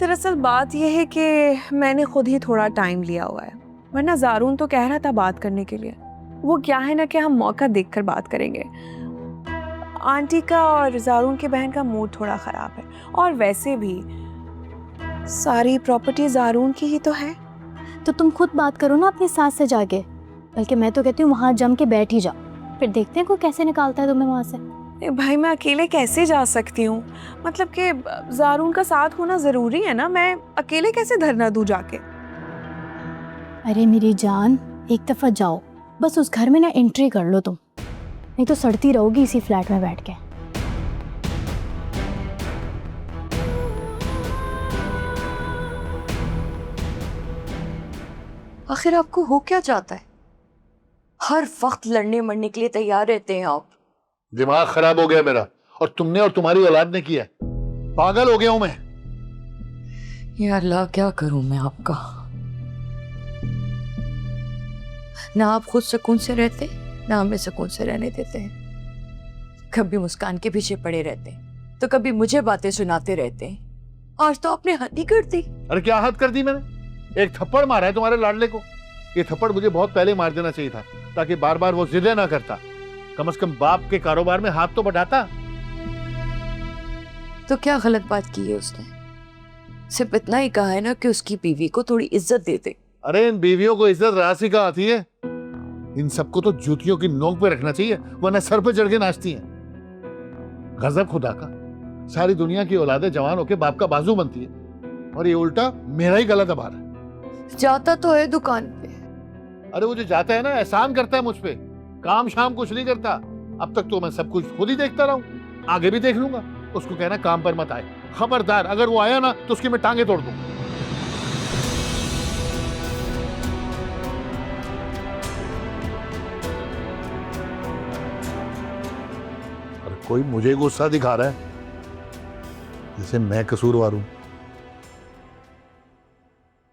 दरअसल बात यह है कि मैंने खुद ही थोड़ा टाइम लिया हुआ है, वरना ज़ारून तो कह रहा था बात करने के लिए। वो क्या है ना कि हम मौका देखकर बात करेंगे। आंटी का और ज़ारून की बहन का मूड थोड़ा ख़राब है, और वैसे भी सारी प्रॉपर्टी ज़ारून की ही तो है। तो तुम खुद बात करो ना अपनी सास से जाके। बल्कि मैं तो कहती हूँ वहाँ जम के बैठ ही जाओ, फिर देखते हैं कोई कैसे निकालता है तुम्हें वहाँ से। भाई मैं अकेले कैसे जा सकती हूँ? मतलब कि ज़ारून का साथ होना ज़रूरी है ना, मैं अकेले कैसे धरना दूँ जाके? अरे मेरी जान, एक दफ़ा जाओ, बस उस घर में ना एंट्री कर लो तुम, नहीं तो सड़ती रहोगी इसी फ्लैट में बैठ के। आखिर आपको हो क्या चाहता है? हर वक्त लड़ने मरने के लिए तैयार रहते हैं आप। दिमाग खराब हो गया मेरा, और तुमने और तुम्हारी औलाद ने किया। पागल हो गया हूं मैं। या अल्लाह, क्या करूं मैं आपका। ना आप खुद सुकून से रहते, ना हमें सुकून से रहने देते हैं। कभी मुस्कान के पीछे पड़े रहते हैं, तो कभी मुझे बातें सुनाते रहते हैं। आज तो आपने हद ही कर दी। अरे क्या हद कर दी मैंने? एक थप्पड़ मारा है तुम्हारे लाडले को। ये थप्पड़ मुझे बहुत पहले मार देना चाहिए था, ताकि बार बार वो जिद्दें ना करता। कम से कम बाप के कारोबार में हाथ तो बढ़ाता। तो क्या गलत बात की है उसने? सिर्फ इतना ही कहा है ना कि उसकी बीवी को थोड़ी इज्जत दे दे। अरे इन बीवियों को इज्जत राशि का आती है। इन सबको तो जूतियों की नोक पे रखना चाहिए, वरना सर पे चढ़ के नाचती हैं। गजब खुदा का, सारी दुनिया की औलादें जवान होके बाप का बाजू बनती है, और ये उल्टा मेरा ही गला दबा रहा है। जाता तो है दुकान पे। अरे वो जो जाता है ना, एहसान करता है मुझ पे, काम शाम कुछ नहीं करता। अब तक तो मैं सब कुछ खुद ही देखता रहा हूँ, आगे भी देख लूंगा। उसको कहना काम पर मत आए, खबरदार अगर वो आया ना तो उसकी मैं टांगे तोड़ दूंगा। अरे कोई मुझे गुस्सा दिखा रहा है जैसे मैं कसूरवार हूं।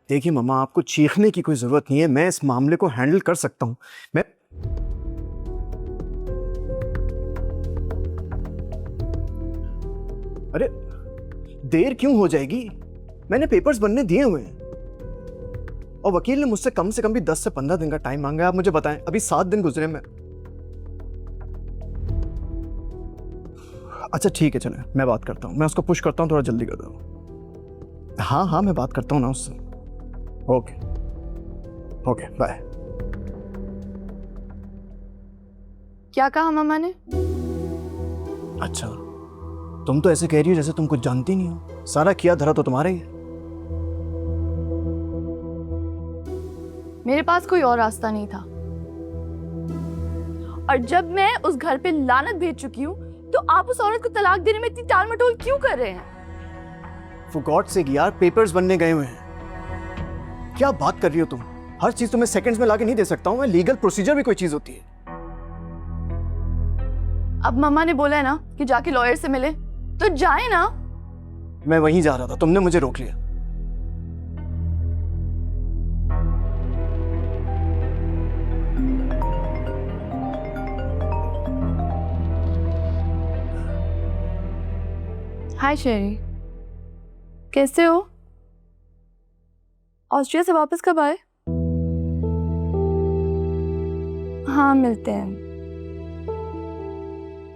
देखिए मामा, आपको चीखने की कोई जरूरत नहीं है, मैं इस मामले को हैंडल कर सकता हूं। मैं अरे देर क्यों हो जाएगी? मैंने पेपर्स बनने दिए हुए हैं, और वकील ने मुझसे कम से कम भी 10 से 15 दिन का टाइम मांगा है। आप मुझे बताएं, अभी 7 दिन गुजरे में। अच्छा ठीक है, चले मैं बात करता हूं, मैं उसको पुश करता हूं, थोड़ा जल्दी कर दो। हाँ हाँ, मैं बात करता हूं ना उससे। Okay okay, bye. क्या कहा मामा ने? अच्छा, तुम तो ऐसे कह रही हो जैसे तुम कुछ जानती नहीं हो। सारा किया धरा तो तुम्हारा ही है। मेरे पास कोई और रास्ता नहीं था, और जब मैं उस घर पे लानत भेज चुकी हूँ, तो आप उस औरत को तलाक देने में इतनी टाल मटोल क्यों कर रहे हैं? फॉर गॉड सेक यार, पेपर्स बनने गए हुए हैं। क्या बात कर रही हो तुम? हर चीज तो मैं सेकंड्स में लाके नहीं दे सकता हूँ। मैं लीगल प्रोसीजर भी कोई चीज होती है। अब मम्मा ने बोला है ना कि जाके लॉयर से मिले, तो जाए ना। मैं वहीं जा रहा था, तुमने मुझे रोक लिया। हाय शेरी, कैसे हो? ऑस्ट्रिया से वापस कब आए? हाँ मिलते हैं।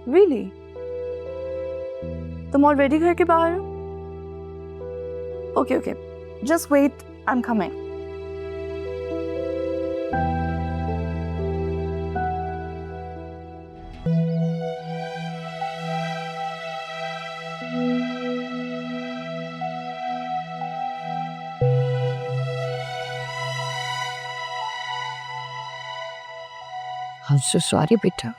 रियली? तुम ऑलरेडी घर के बाहर हो? Okay okay, just wait, I am coming. I'm so sorry बेटा।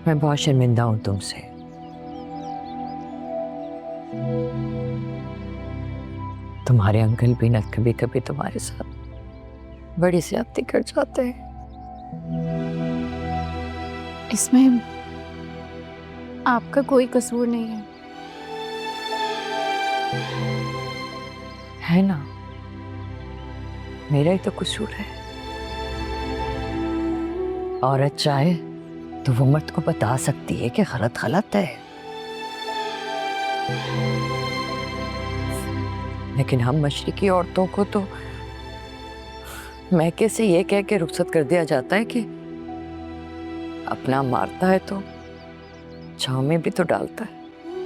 मैं बहुत शर्मिंदा हूं तुमसे। तुम्हारे अंकल भी ना कभी कभी तुम्हारे साथ बड़ी ज्यादती कर जाते हैं। इसमें आपका कोई कसूर नहीं है। है ना, मेरा ही तो कसूर है। औरत चाहे तो वो मर्द को बता सकती है कि गलत गलत है, लेकिन हम मशरिकी औरतों को तो मैके से ये कह के रुखसत कर दिया जाता है कि अपना मारता है तो छाँव में भी तो डालता है।